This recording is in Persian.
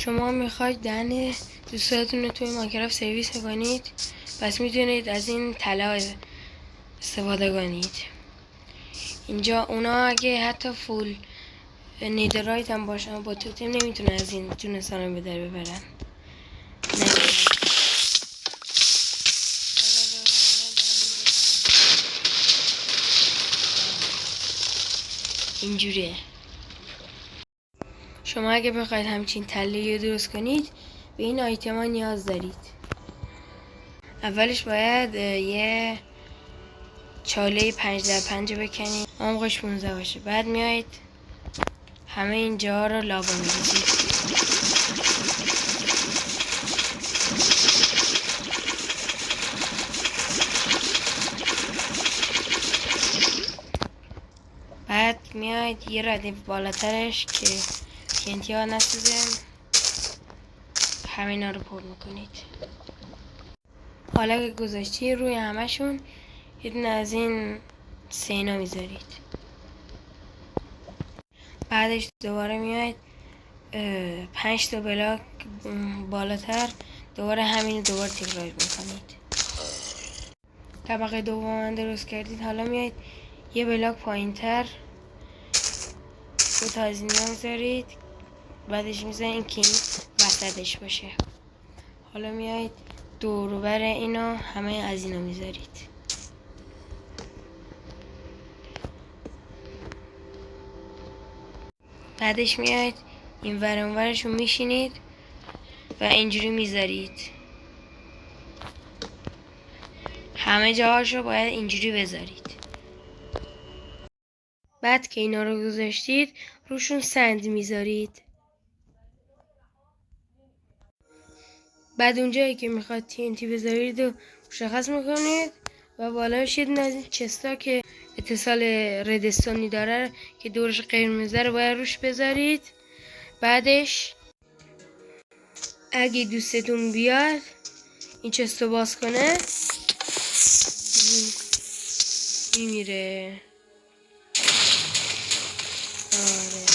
شما میخواید دهن دوستاتون رو توی ماینکرافت سرویس کنید، پس میتونید از این طلا استفاده کنید. اینجا اونا اگه حتی فول نیدرایت هم باشن با توتم نمیتونه از این تونستان به در ببرن. اینجوریه. شما اگه بخواید همچین تله رو درست کنید به این آیتم ها نیاز دارید. اولش باید یه چاله 5x5 بکنید، عمقش 15 باشه. بعد میایید همه اینجا رو لاوا میریزید. بعد میایید یه ردیف بالاترش که TNT ها نسوزه همینا رو پر میکنید. حالا که گذاشتی روی همشون یه دونه از این سینا میذارید. بعدش دوباره میایید 5 تا بلاک بالاتر دوباره همین دوباره تکرار میکنید. طبقه دوم درست کردید. حالا میایید یه بلاک پایین تر 2 تا از اینا میذارید، بعدش میذارید که این وسطش باشه. حالا میایید دور و بر اینا همه از اینا میذارید. بعدش میایید این ور اون ورشو میشینید و اینجوری میذارید. همه جاهاشو باید اینجوری بذارید. بعد که اینا رو گذاشتید روشون سند میذارید. بعد اونجایی که میخواد TNT بذارید و مشخص میکنید و بالاش یه دونه از این چستا که اتصال ردستونی داره که دورش قرمزه رو باید روش بذارید. بعدش اگه دوستتون بیاد این چستو باز کنه میمیره. آره